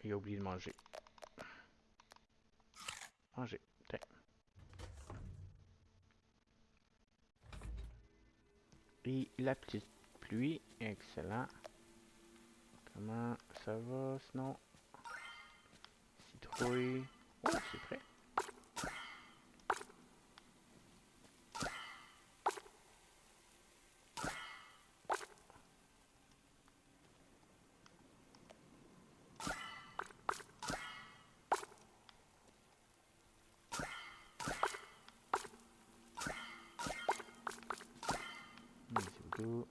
il a oublié de manger. Manger. Tiens. Et la petite pluie. Excellent. Comment ça va sinon? Citrouille. Oh, c'est prêt. Merci beaucoup.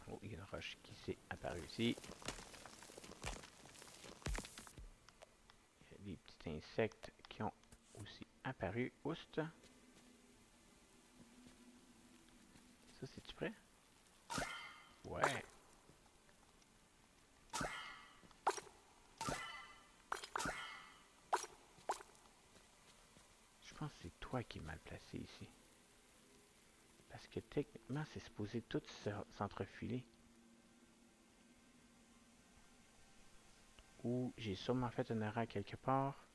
Oh, il y a une roche qui s'est apparue ici. Il y a des petits insectes qui ont aussi apparu. Oust. Ça, c'est-tu prêt? Ouais. Je pense que c'est toi qui es mal placé ici. Parce que techniquement, c'est supposé tout s'entrefiler. Ou j'ai sûrement fait une erreur quelque part.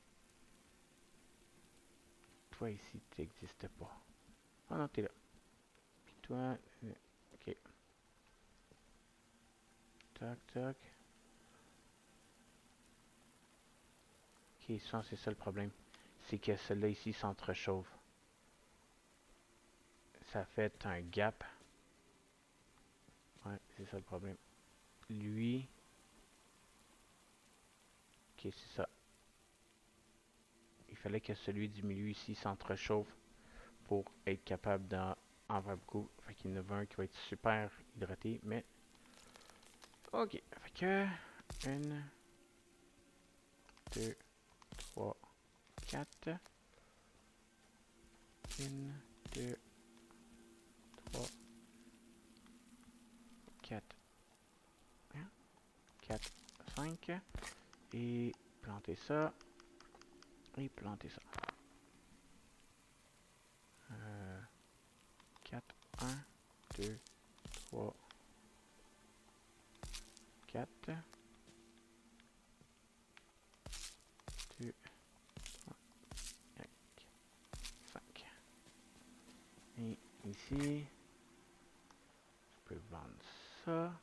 Toi ici, tu n'existes pas. Oh non, t'es là. Puis toi, ok. Toc, toc. Ok, ça, c'est ça le problème. C'est que celui-là ici s'entrechauffe. Ça fait un gap. Ouais, c'est ça le problème. Lui. Ok, c'est ça. Il fallait que celui du milieu ici s'entrechauffe pour être capable d'en avoir beaucoup. Fait qu'il y en a un qui va être super hydraté, mais... Ok, fait que... 1, 2, 3, 4. 1, 2, 3, 4. 4, 5. Et planter ça. Et planter ça. 4, 1, 2, 3, 4. 2, 3, 4, 5. Et ici, je peux vendre ça.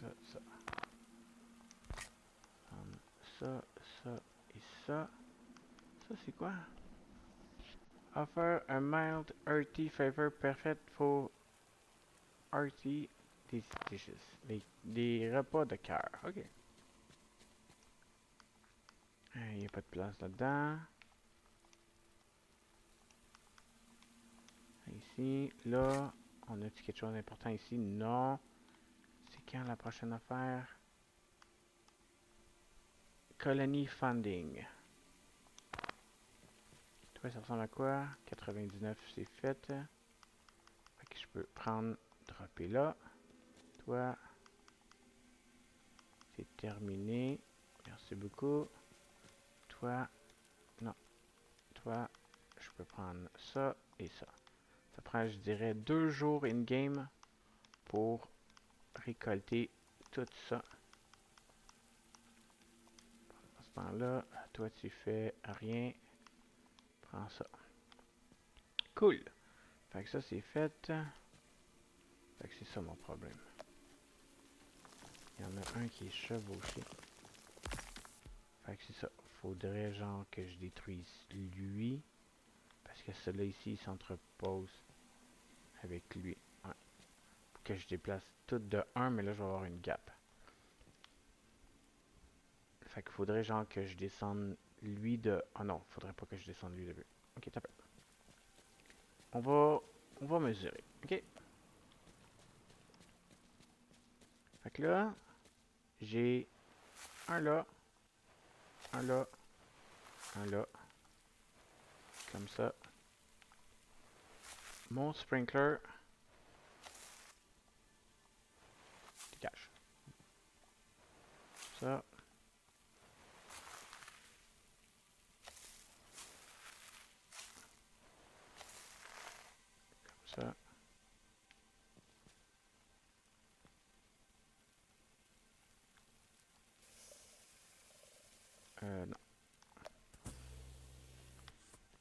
Ça. Ça, ça et ça. Ça, c'est quoi? Offer a mild earthy flavor perfect for hearty dishes. Des repas de cœur. Ok. Il n'y a pas de place là-dedans. Ici, là, on a-tu quelque chose d'important ici? Non. C'est quand la prochaine affaire? Colony Funding. Toi, ça ressemble à quoi? 99, c'est fait. Fait que je peux prendre, dropper là. Toi, c'est terminé. Merci beaucoup. Toi, non. Toi, je peux prendre ça et ça. Ça prend, je dirais, 2 jours in-game pour récolter tout ça. À ce temps-là, toi, tu fais rien. Prends ça. Cool. Fait que ça, c'est fait. Fait que c'est ça mon problème. Il y en a un qui est chevauché. Fait que c'est ça. Faudrait genre que je détruise lui. Parce que celui-là ici, il s'entrepose avec lui. Ouais. Pour que je déplace tout de 1, mais là, je vais avoir une gap. Fait qu'il faudrait genre que je descende lui de... Oh non, faudrait pas que je descende lui de 2. Ok, t'as peu. On va mesurer. Ok. Fait que là, j'ai un là, un là, un là. Comme ça. Mon sprinkler. Dégage. Ça.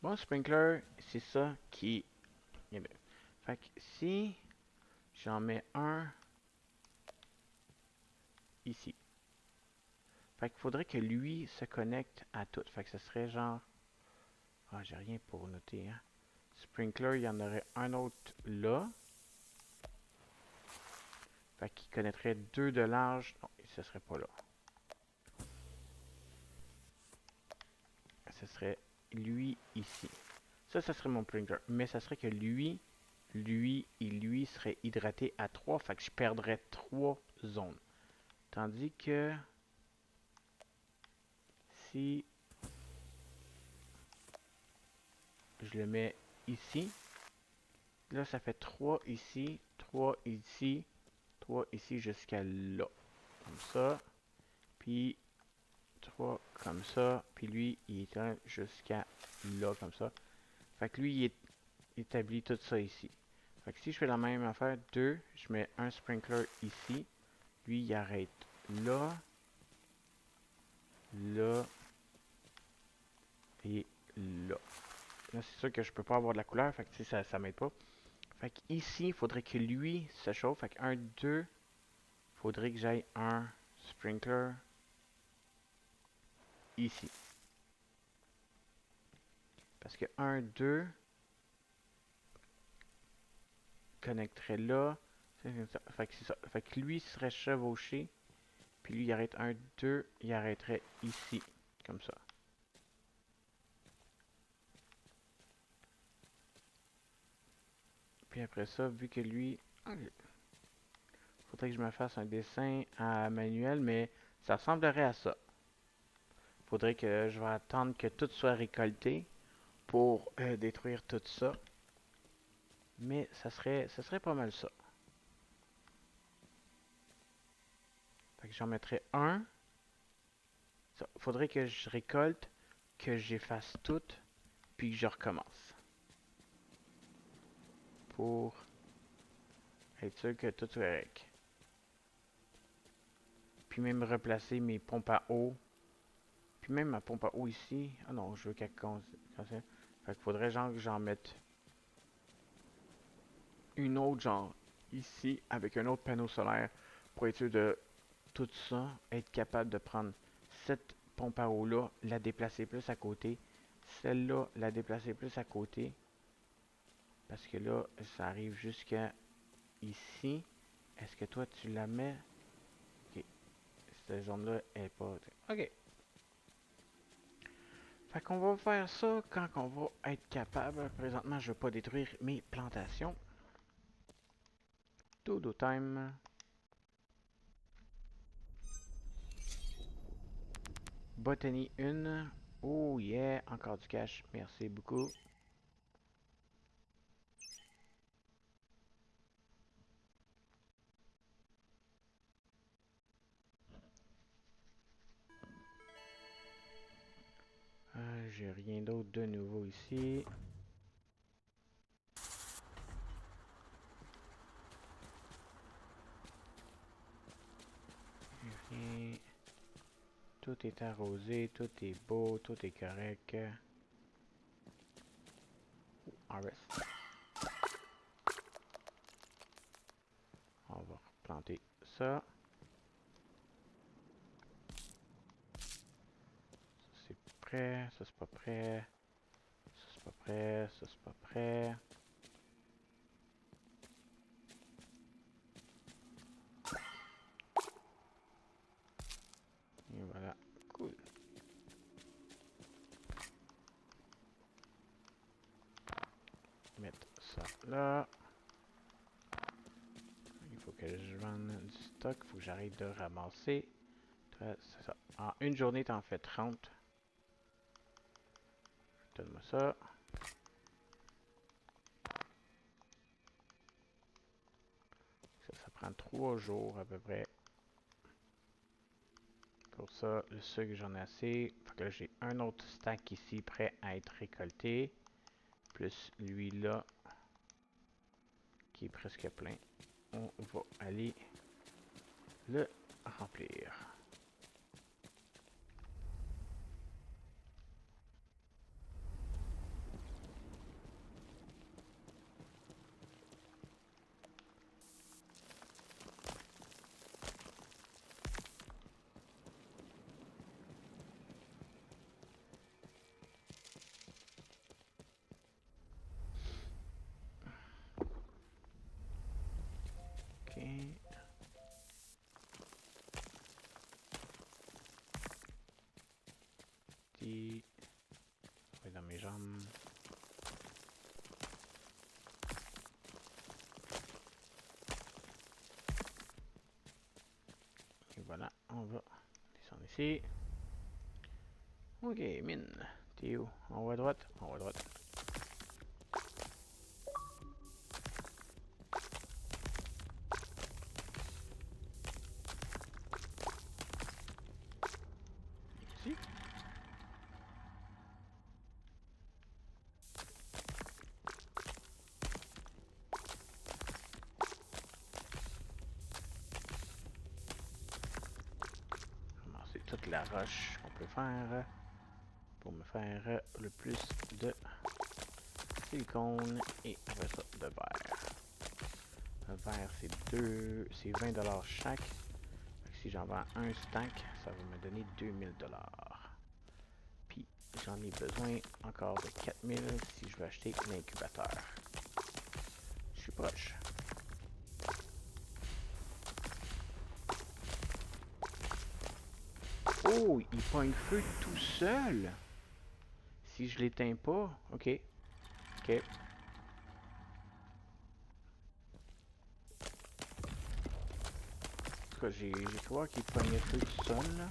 Mon sprinkler, c'est ça qui... Fait que si j'en mets un ici. Fait qu'il faudrait que lui se connecte à tout. Fait que ce serait genre... Ah, j'ai rien pour noter, hein. Sprinkler, il y en aurait un autre là. Fait qu'il connaîtrait 2 de large. Non, ce serait pas là. Ce serait lui ici. Ça serait mon sprinkler. Mais ça serait que lui et lui seraient hydratés à 3. Fait que je perdrais 3 zones. Tandis que si je le mets ici, là ça fait 3 ici, 3 ici, 3 ici jusqu'à là. Comme ça. Puis 3 comme ça. Puis lui, il est jusqu'à là comme ça. Fait que lui, il établit tout ça ici. Fait que si je fais la même affaire, 2, je mets un sprinkler ici. Lui, il arrête là, là et là. Là, c'est sûr que je peux pas avoir de la couleur, fait que ça m'aide pas. Fait que ici, il faudrait que lui se chauffe. Fait que 1, 2, il faudrait que j'aille un sprinkler ici. Parce que 1, 2 connecterait là. Fait que c'est ça. Fait que lui serait chevauché. Puis lui, il arrête 1, 2, il arrêterait ici. Comme ça. Puis après ça, vu que lui... Faudrait que je me fasse un dessin à manuel, mais ça ressemblerait à ça. Faudrait que je vais attendre que tout soit récolté pour détruire tout ça. Mais ça serait pas mal ça. Fait que j'en mettrais un. Faudrait que je récolte, que j'efface tout, puis que je recommence. Pour être sûr que tout soit correct. Puis même replacer mes pompes à eau. Puis même ma pompe à eau ici. Ah non, je veux qu'elle fait qu'il faudrait genre que j'en mette une autre genre ici avec un autre panneau solaire pour être sûr de tout ça, être capable de prendre cette pompe à eau là, la déplacer plus à côté, celle-là, la déplacer plus à côté, parce que là, ça arrive jusqu'à ici. Est-ce que toi tu la mets? Ok, cette zone-là est pas... Ok. Fait qu'on va faire ça quand on va être capable. Présentement, je ne veux pas détruire mes plantations. Dodo time. Botany 1. Oh yeah, encore du cash. Merci beaucoup. J'ai rien d'autre de nouveau ici. Rien. Tout est arrosé, tout est beau, tout est correct. Harvest. On va replanter ça. Ça c'est prêt, ça c'est pas prêt. Ça c'est pas prêt, ça c'est pas prêt. Et voilà, cool. Mettre ça là. Il faut que je vende du stock, il faut que j'arrête de ramasser. C'est ça. En une journée, t'en fais 30. Donne-moi ça. Ça prend 3 jours à peu près. Pour ça, le sucre, j'en ai assez. Fait que là, j'ai un autre stack ici prêt à être récolté. Plus lui là, qui est presque plein. On va aller le remplir. voilà, on va descendre ici. Ok, mine. T'es où? En haut à droite? En haut à droite. Ici. Ramasser toute la roche qu'on peut faire pour me faire le plus de silicone et après ça de verre. Le verre c'est 20$ chaque. Fait que si j'en vends un stack, ça va me donner 2000$. Puis j'en ai besoin encore de 4000 si je veux acheter l'incubateur. Je suis proche. Oh, il pogne feu tout seul. Si je l'éteins pas, ok. Ok. En tout cas, j'ai cru voir qu'il pognait feu tout seul là.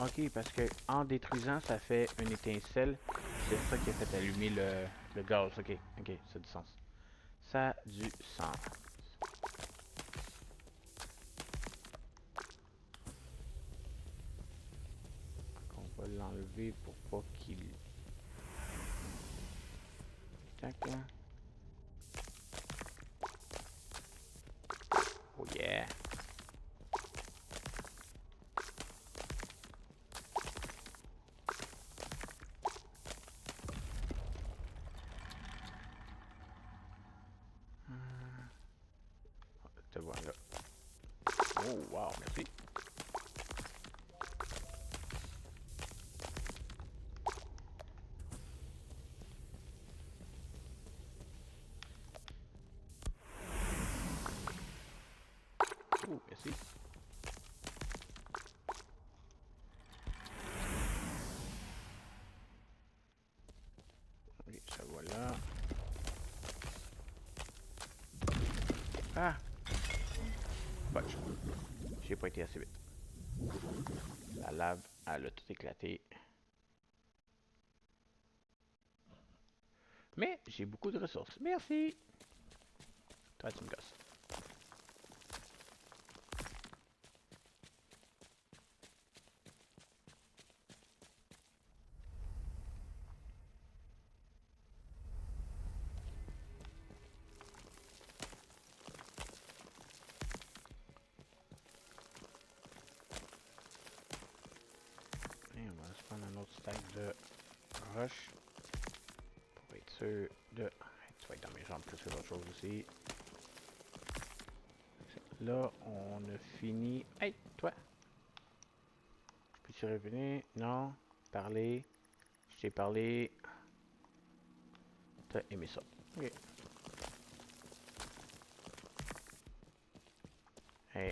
Ok, parce que en détruisant, ça fait une étincelle. C'est ça qui a fait allumer le gaz. Ok, ok, ça a du sens. Ça a du sens. Donc on va l'enlever pour pas qu'il... Tac. Oh yeah. Te voilà. Oh wow, merci. Oh, merci. Oui, ça voilà. Ah! Botch. J'ai pas été assez vite. La lave, elle a tout éclaté. Mais j'ai beaucoup de ressources. Merci! Toi, tu me gosses. Et on va se prendre un autre stack de roche. Pour être sûr de... Tu vas être dans mes jambes plus que d'autres choses aussi. Là, on a fini... Hey, toi! Peux-tu revenir? Non? Parler? Je t'ai parlé. T'as aimé ça. Ok.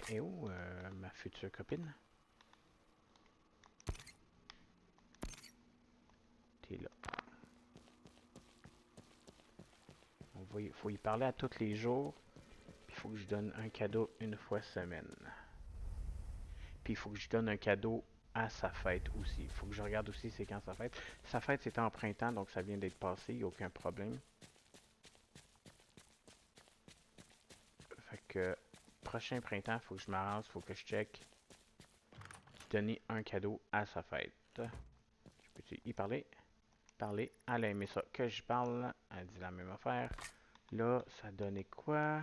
Et où ma future copine? T'es là. Faut y parler à tous les jours. Puis il faut que je donne un cadeau une fois semaine. Puis il faut que je donne un cadeau à sa fête aussi. Il faut que je regarde aussi c'est quand sa fête. Sa fête c'était en printemps, donc ça vient d'être passé, il n'y a aucun problème. Fait que prochain printemps, il faut que je m'arrange, il faut que je check. Donner un cadeau à sa fête. Je peux-tu y parler? Parler. Elle a aimé ça. Que je parle. Elle dit la même affaire. Là, ça donnait quoi?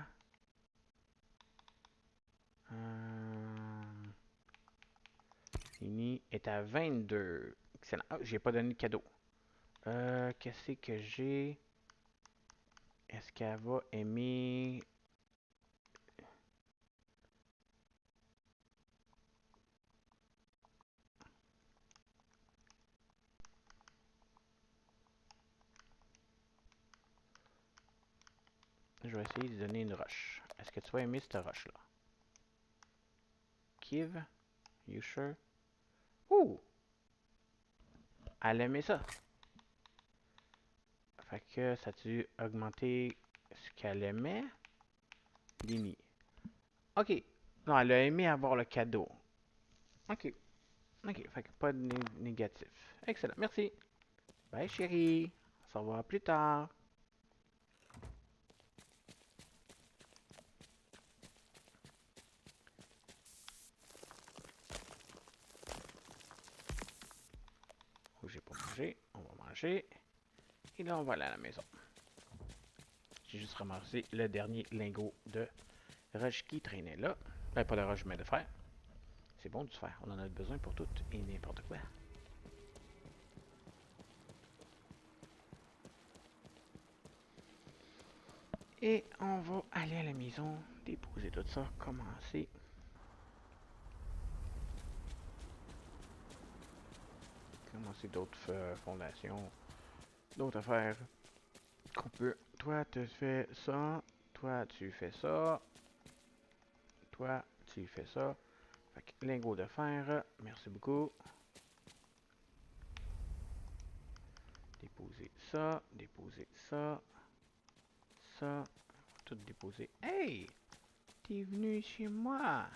Fini est à 22. Excellent. Oh, j'ai pas donné de cadeau. Qu'est-ce que j'ai? Est-ce qu'elle va aimer... Je vais essayer de donner une roche. Est-ce que tu vas aimer cette roche-là? Kiv? You sure? Ouh! Elle aimait ça. Fait que ça a-tu augmenté ce qu'elle aimait? Lini. Ok. Non, elle a aimé avoir le cadeau. Ok. Ok. Fait que pas de négatif. Excellent. Merci. Bye, chérie. On se revoit plus tard. Oh, j'ai pas mangé. On va manger. Et là, on va aller à la maison. J'ai juste ramassé le dernier lingot de roche qui traînait là. Ben, pas de roche, mais de fer. C'est bon du fer. On en a besoin pour tout et n'importe quoi. Et on va aller à la maison, déposer tout ça, commencer. Commencer d'autres fondations, d'autres affaires qu'on peut. Toi, tu fais ça. Toi, tu fais ça. Toi, tu fais ça. Fait que lingot de fer. Merci beaucoup. Déposer ça. Déposer ça. Ça. Tout déposer. Hey! T'es venu chez moi.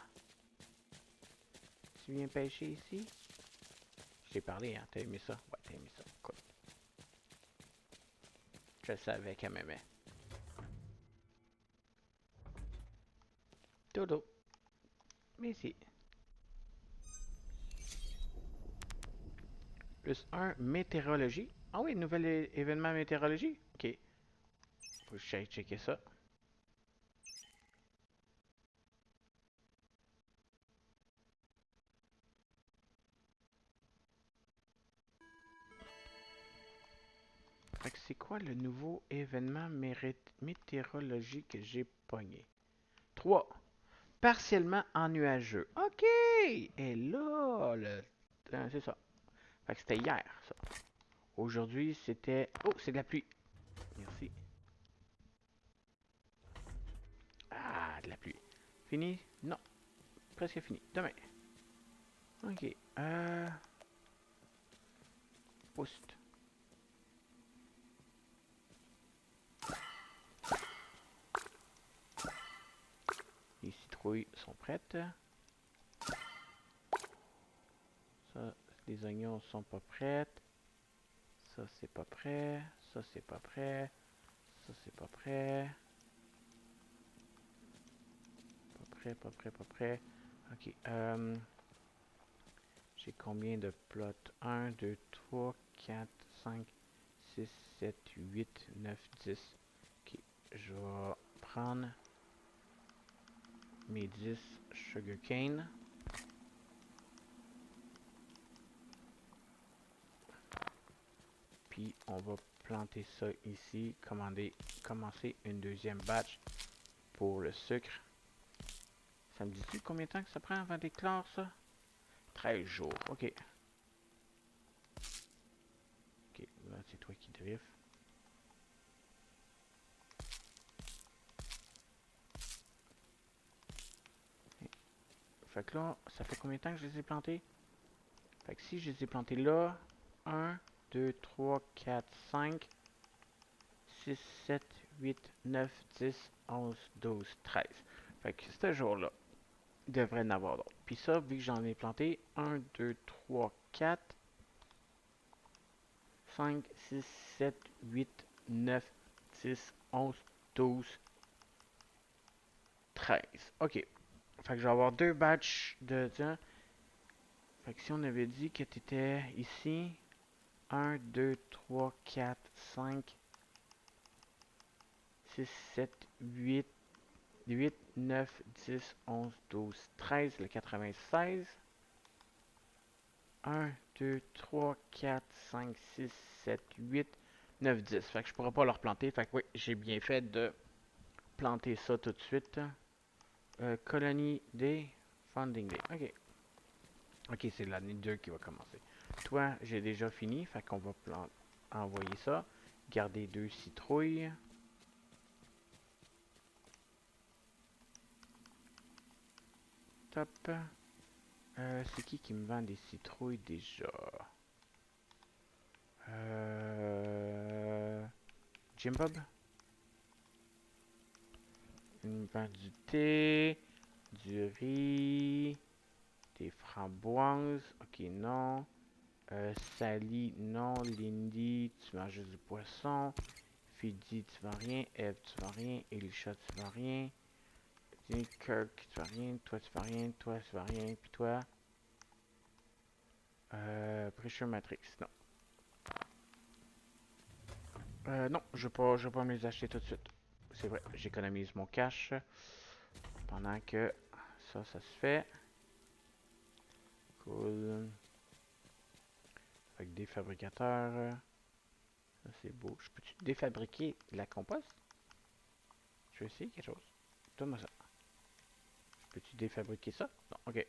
Tu viens pêcher ici? Je t'ai parlé, hein? T'as aimé ça? Ouais, t'as aimé ça. Cool. Je savais qu'elle m'aimait. Dodo. Merci. Plus un, météorologie. Ah oui, nouvel événement météorologie. Ok. Faut que j'aille checker ça. Fait que c'est quoi le nouveau événement météorologique que j'ai pogné? 3. Partiellement en nuageux. Ok! Et là, c'est ça. Fait que c'était hier, ça. Aujourd'hui, c'était... Oh, c'est de la pluie. Merci. Ah, de la pluie. Fini? Non. Presque fini. Demain. Ok. Post. Les citrouilles sont prêtes. Ça, les oignons sont pas prêts. Ça, c'est pas prêt. Ça, c'est pas prêt. Ça, c'est pas prêt. Pas prêt, pas prêt, pas prêt. Ok. J'ai combien de plots? 1, 2, 3, 4, 5, 6, 7, 8, 9, 10. Ok. Je vais prendre mes 10 sugarcane. Puis on va planter ça ici. Commencer une deuxième batch pour le sucre. Ça me dit-tu combien de temps que ça prend avant d'éclore ça? 13 jours, ok. Ok, là c'est toi qui drift. Fait que là, ça fait combien de temps que je les ai plantés? Fait que si je les ai plantés là, 1, 2, 3, 4, 5, 6, 7, 8, 9, 10, 11, 12, 13. Fait que ce jour-là, il devrait en avoir d'autres. Puis ça, vu que j'en ai planté 1, 2, 3, 4, 5, 6, 7, 8, 9, 10, 11, 12, 13. Ok. Fait que je vais avoir deux batchs de... Tiens. Fait que si on avait dit que tu étais ici, 1, 2, 3, 4, 5, 6, 7, 8, 8, 9, 10, 11, 12, 13, le 96. 1, 2, 3, 4, 5, 6, 7, 8, 9, 10. Fait que je pourrais pas leur planter. Fait que oui, j'ai bien fait de planter ça tout de suite. Colonie Day, Funding Day. Ok. Ok, c'est l'année 2 qui va commencer. Toi, j'ai déjà fini. Fait qu'on va envoyer ça. Garder 2 citrouilles. Top. C'est qui me vend des citrouilles déjà? Jim Bob. Il me vend du thé, du riz, des framboises. Ok, non. Sally, non. Lindy, tu manges juste du poisson. Fidi, tu vends rien. Eve, tu vends rien. Elisha, tu vends rien. Kirk, tu vends rien. Toi, tu vends rien. Toi, tu vends rien. Puis toi. Pressure Matrix, non. Non, je vais pas me les acheter tout de suite. C'est vrai, j'économise mon cash pendant que ça se fait. Cool. Avec des fabricateurs. Ça, c'est beau. Je peux-tu défabriquer la compost? Je vais essayer quelque chose. Donne-moi ça. Peux-tu défabriquer ça? Non, ok.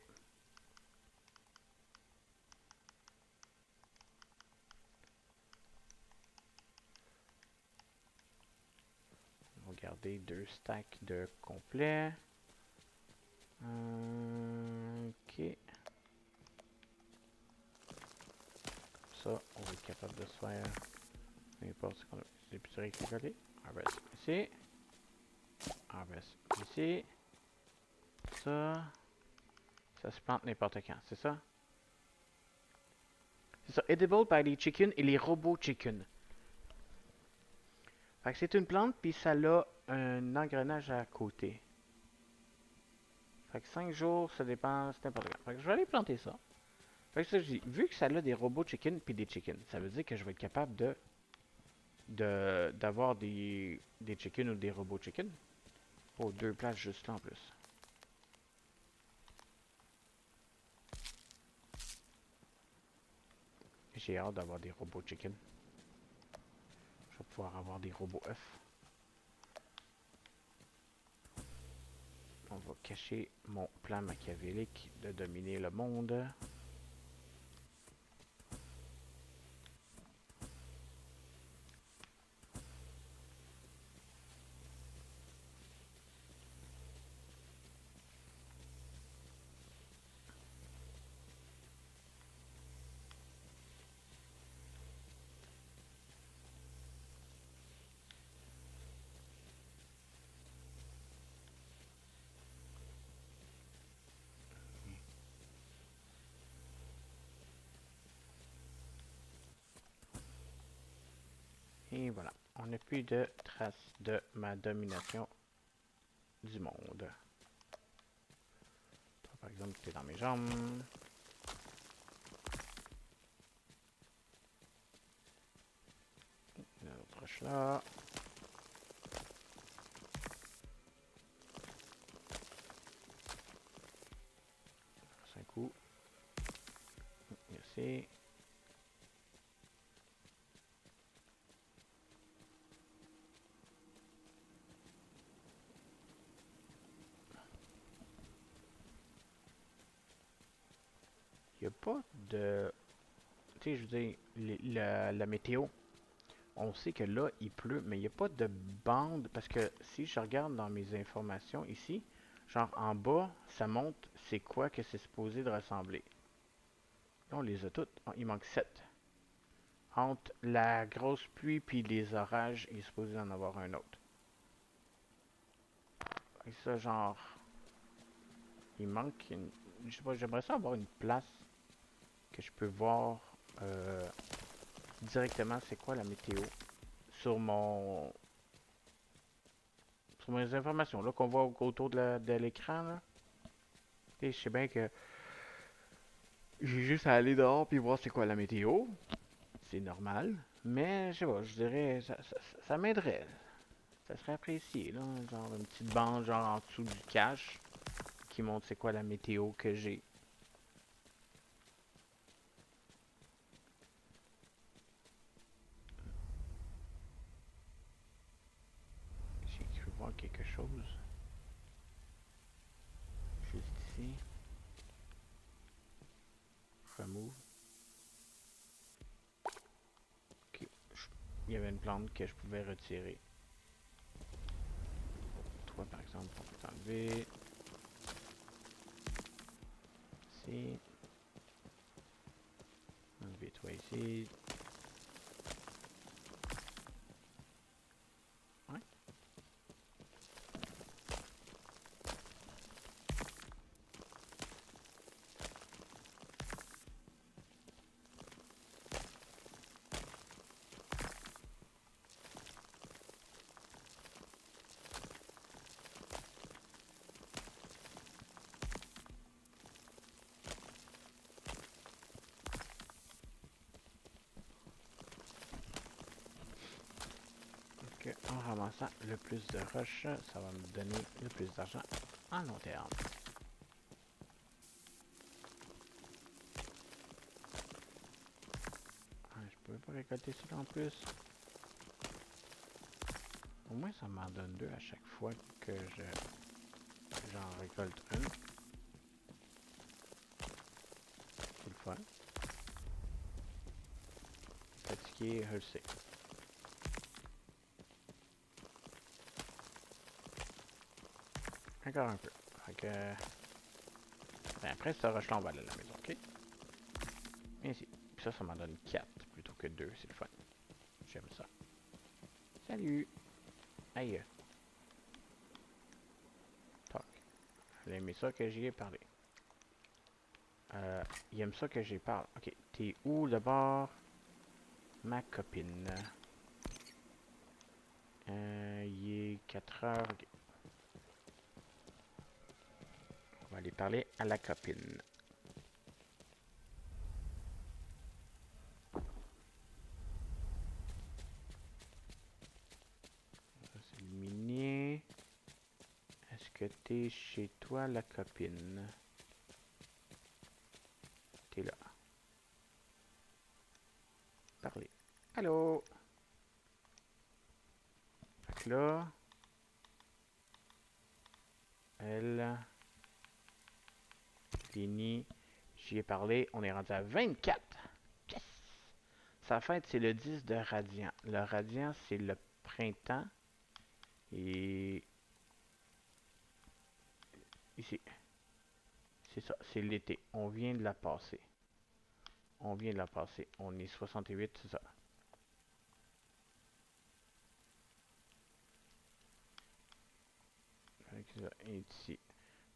On va garder 2 stacks de complet. Ok. Ça, on va être capable de se faire. Peu importe ce qu'on a. C'est plus récollé. Harvest ici. Harvest ici. Ça. Ça se plante n'importe quand, c'est ça? C'est ça. Edible by les chickens et les robots chickens. Fait que c'est une plante, puis ça a un engrenage à côté. Fait que 5 jours, ça dépend, c'est n'importe quand. Fait que je vais aller planter ça. Fait que ça, je dis, vu que ça a des robots chickens puis des chickens, ça veut dire que je vais être capable d'avoir des chickens ou des robots chickens. Oh, 2 places juste là en plus. J'ai hâte d'avoir des robots chickens. Je vais pouvoir avoir des robots œufs. On va cacher mon plan machiavélique de dominer le monde. Et voilà, on n'a plus de traces de ma domination du monde. Toi, par exemple, tu es dans mes jambes. Une autre roche là. Un coup. Ici. Il n'y a pas de... Tu sais, je veux dire, la météo, on sait que là, il pleut, mais il n'y a pas de bande, parce que si je regarde dans mes informations ici, genre en bas, ça montre c'est quoi que c'est supposé de ressembler. Là, on les a toutes. Oh, il manque 7. Entre la grosse pluie puis les orages, il est supposé en avoir un autre. Et ça, genre, il manque une... Je sais pas, j'aimerais ça avoir une place que je peux voir directement c'est quoi la météo sur mon... sur mes informations, là, qu'on voit autour de l'écran, là. Et je sais bien que j'ai juste à aller dehors puis voir c'est quoi la météo. C'est normal. Mais, je sais pas, je dirais, ça m'aiderait. Ça serait apprécié, là. Genre une petite bande, genre en dessous du cache, qui montre c'est quoi la météo que j'ai. J'ai cru voir quelque chose. Juste ici. Remove. Ok. Il y avait une plante que je pouvais retirer. Toi, par exemple, on peut t'enlever. Ici. Enlever toi ici. en ramassant le plus de roches, ça va me donner le plus d'argent en long terme. Ah, je peux pas récolter ça en plus. Au moins, ça m'en donne deux à chaque fois que j'en récolte une. C'est le fun. Fatigué, je le sais. Encore un peu. Fait que... Ben après, ce roche-là, on va aller à la maison, ok? Ainsi. Puis ça m'en donne 4 plutôt que 2. C'est le fun. J'aime ça. Salut! Aïe! Toc. Il a aimé ça que j'y ai parlé. Il aime ça que j'y parle. Ok. T'es où d'abord? Ma copine. Il est 4 heures. Okay. On va aller parler à la copine. Ça, c'est le minier. Est-ce que t'es chez toi, la copine? T'es là. Parlez. Allô? Fait que là, elle, Lini, j'y ai parlé. On est rendu à 24. Yes! Sa fête, c'est le 10 de Radiant. Le Radiant, c'est le printemps. Et ici, c'est ça, c'est l'été. On vient de la passer. On vient de la passer. On est 68, c'est ça. Ici.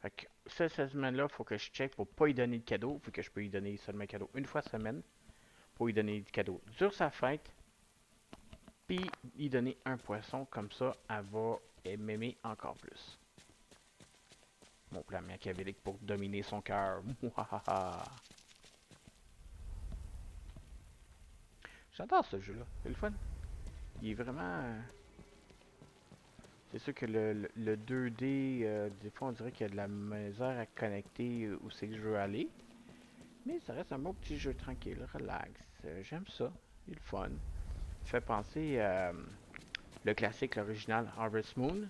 Fait que cette semaine-là, il faut que je check pour pas lui donner de cadeau. Faut que je peux lui donner seulement un cadeau une fois semaine. Pour lui donner du cadeau sur sa fête. Puis lui donner un poisson. Comme ça, elle va m'aimer encore plus. Mon plan machiavélique pour dominer son cœur. J'adore ce jeu-là. C'est le fun. Il est vraiment... C'est sûr que le 2D, des fois on dirait qu'il y a de la misère à connecter où c'est que je veux aller. Mais ça reste un bon petit jeu tranquille, relax. J'aime ça. Il est le fun. Ça fait penser à le classique, l'original Harvest Moon.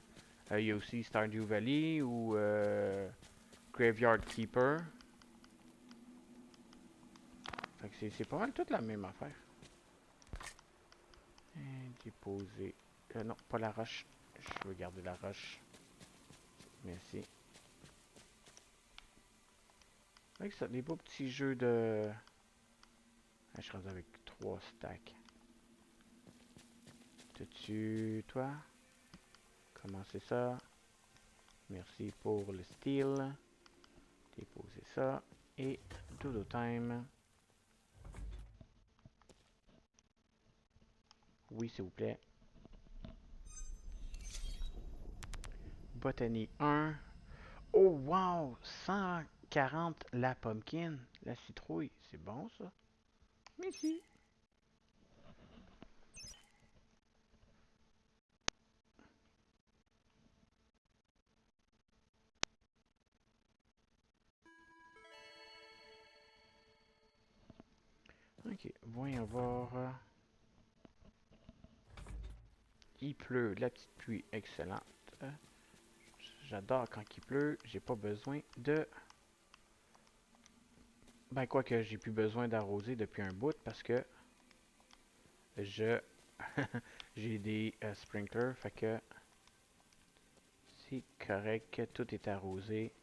Il y a aussi Stardew Valley ou Graveyard Keeper. Fait que c'est pas mal toute la même affaire. Déposer. Non, pas la roche. Je veux garder la roche. Merci. Avec ça, des beaux petits jeux de... Ah, je suis rendu avec 3 stacks. T'as-tu, toi? Comment c'est ça? Merci pour le steel. Déposer ça. Et dodo time. Oui, s'il vous plaît. Botany 1. Oh, wow! 140 la pumpkin. La citrouille. C'est bon, ça? Merci. Ok, voyons voir. Il pleut, la petite pluie, excellente. J'adore quand il pleut, j'ai pas besoin de... Ben, quoi que j'ai plus besoin d'arroser depuis un bout parce que je... j'ai des sprinklers, fait que c'est correct, tout est arrosé.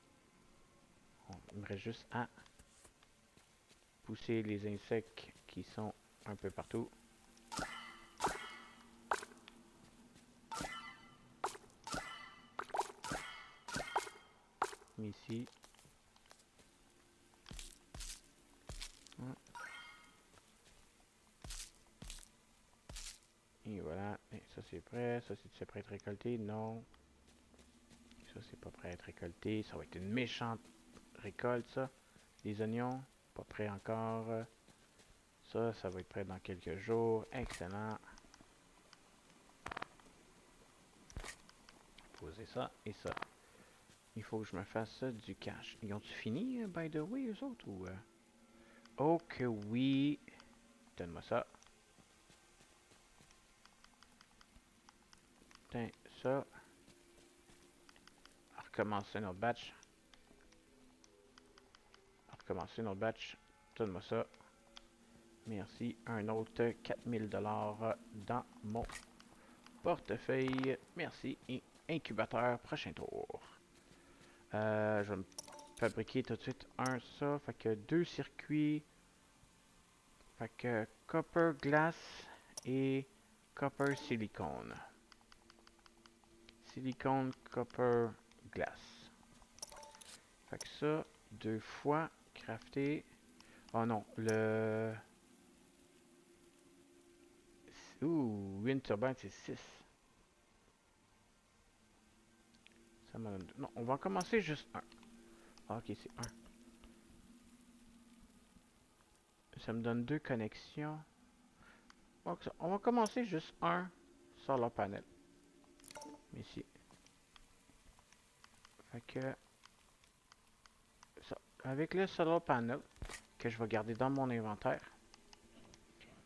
Il me reste juste à pousser les insectes qui sont un peu partout. Ici. Et voilà. Et ça c'est prêt. Ça c'est prêt à être récolté. Non. Ça c'est pas prêt à être récolté. Ça va être une méchante récolte ça. Les oignons. Pas prêt encore. Ça va être prêt dans quelques jours. Excellent. ça et ça. Il faut que je me fasse du cash. Ils ont-tu fini, by the way, eux autres, ou... Oh que oui! Donne-moi ça. Tiens, ça. Recommencer notre batch. Recommencer notre batch. Donne-moi ça. Merci. Un autre 4000 $ dans mon portefeuille. Merci. Et incubateur, prochain tour. Je vais me fabriquer tout de suite un ça. Fait que 2 circuits. Fait que copper glass et copper silicone. Silicone, copper, glass. Fait que ça, 2 fois crafté. Oh non, le... Ouh, wind turbine, c'est 6. Ça me donne... Non, on va en commencer juste un. Ah, ok, c'est un. Ça me donne 2 connexions. Donc, on va commencer juste un solar panel. Ici. Fait que... Ça, avec le solar panel, que je vais garder dans mon inventaire.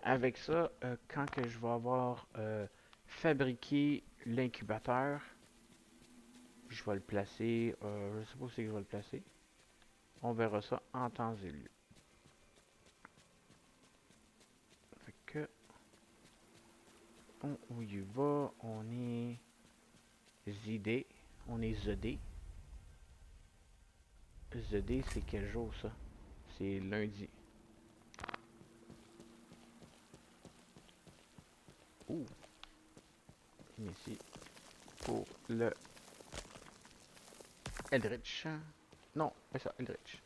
Avec ça, quand que je vais avoir fabriqué l'incubateur, je vais le placer, je sais pas où c'est que je vais le placer. On verra ça en temps et lieu. Fait que, on y va, on est ZD, on est ZD. ZD, c'est quel jour ça? C'est lundi. Ouh! Ici, pour le Eldritch. Non, c'est ça, Eldritch.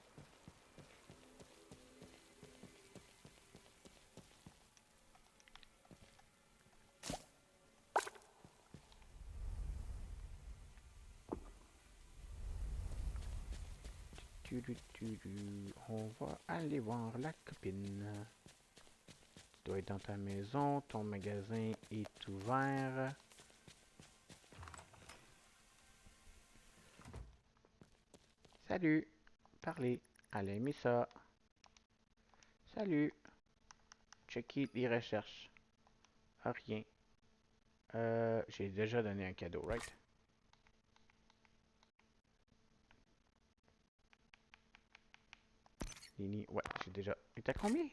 On va aller voir la copine. Tu dois être dans ta maison, ton magasin est ouvert. Salut! Parlez. Elle a aimé ça. Salut! Checker les recherches. Ah, rien. J'ai déjà donné un cadeau, right? Lini, ouais, j'ai déjà... Et t'as combien?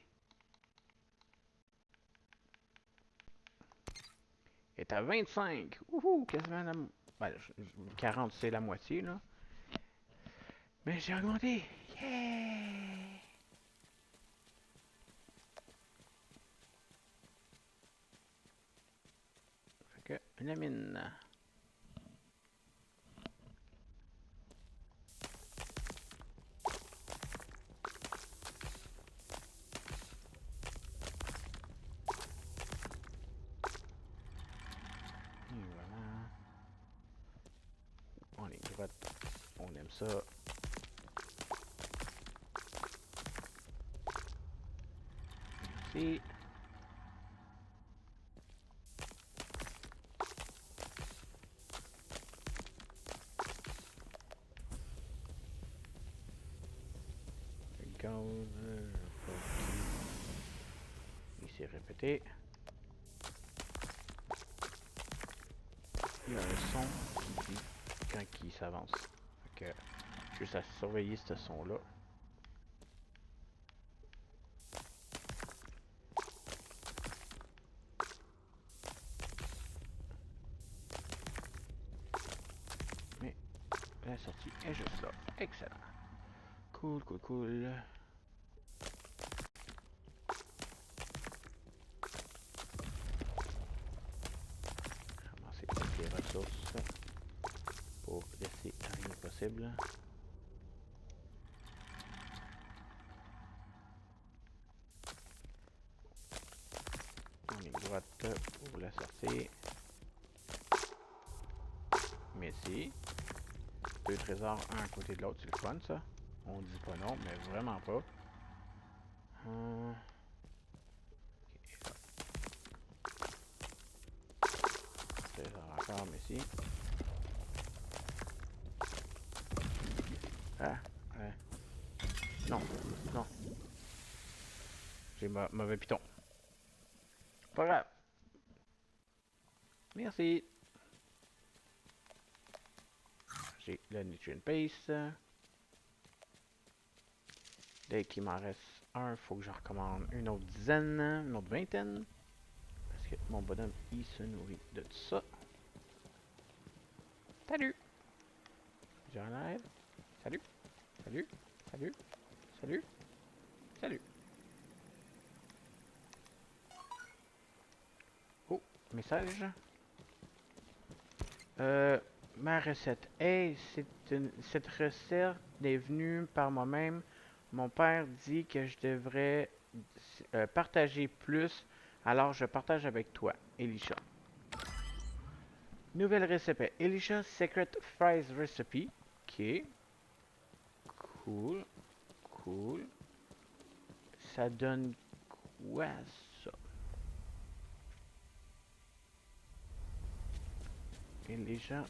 Et t'as 25! Wouhou! Quasiment la... Ben, 40, c'est la moitié, là. Mais j'ai augmenté! Yeah! Fait que, la mine. Et voilà. On les grottes. On aime ça. Merci. Le gaz. Il s'est répété. Il y a un son qui dit quand il s'avance. Fait que juste à surveiller ce son-là. Mais la sortie est juste là. Excellent. Cool, cool, cool. Ramasser toutes les ressources pour laisser rien possible. On est droite pour la sortie. Mais si. 2 trésors, un à côté de l'autre, c'est le fun ça. On dit pas non, mais vraiment pas. Trésor encore, mais si. Ah, non, non. J'ai mauvais piton. Pas grave. Merci. J'ai le nutrient base. Dès qu'il m'en reste un, faut que je recommande une autre dizaine, une autre vingtaine. Parce que mon bonhomme, il se nourrit de tout ça. Salut! J'enlève. Salut, salut, salut, salut, salut. Oh, message. Euh, Ma recette. Hey, cette recette est venue par moi-même. Mon père dit que je devrais partager plus, alors je partage avec toi, Elisha. Nouvelle recette. Elisha Secret Fries Recipe. Ok, cool, cool. Ça donne quoi ça? Elisha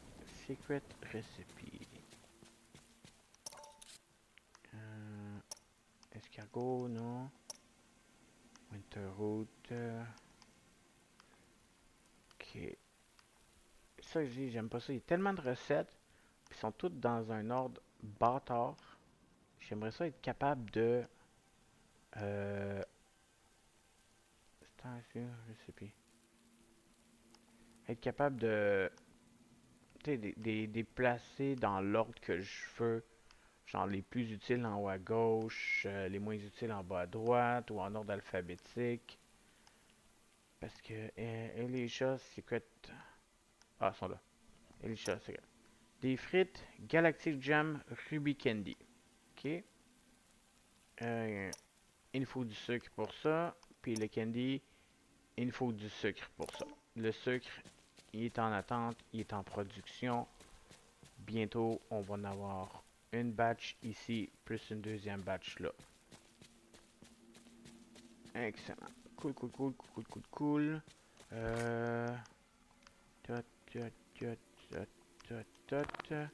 Secret Recipe. Escargot, non. Winterroot. Ok. Ça, j'aime pas ça. Il y a tellement de recettes, puis sont toutes dans un ordre bâtard. J'aimerais ça être capable de. Euh. Je sais plus. Être capable de. Tu sais, des placer dans l'ordre que je veux. Genre les plus utiles en haut à gauche, les moins utiles en bas à droite, ou en ordre alphabétique. Parce que Elisha Secret. Ah, ils sont là. Elisha Secret. Des frites Galactic Jam Ruby Candy. Ok. Euh, il faut du sucre pour ça. Puis le candy, il faut du sucre pour ça. Le sucre, il est en attente, il est en production. Bientôt, on va en avoir une batch ici, plus une deuxième batch là. Excellent. Cool, cool, cool, cool, cool, cool. Euh... Tot, tot, tot, tot, tot, tot.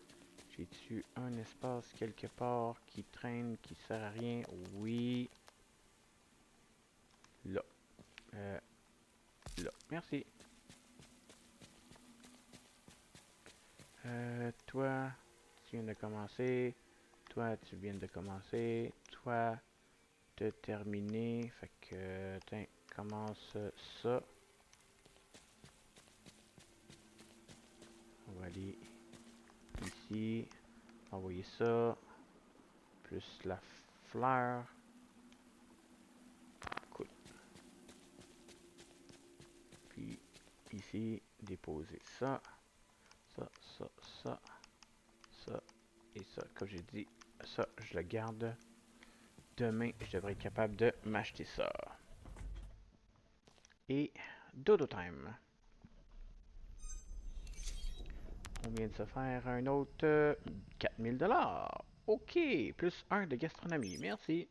J'ai-tu un espace quelque part qui traîne, qui sert à rien? Oui. Là. Euh, Là. Merci. Toi, tu viens de commencer. Toi, tu viens de commencer. Toi, de terminer. Fait que, tiens, commence ça. On va aller ici. Envoyer ça. Plus la fleur. Cool. Puis, ici, déposer ça. Ça, ça, ça. Ça et ça. Comme j'ai dit, ça, je le garde. Demain, je devrais être capable de m'acheter ça. Et dodo time. On vient de se faire un autre 4000 $. Ok, plus un de gastronomie. Merci.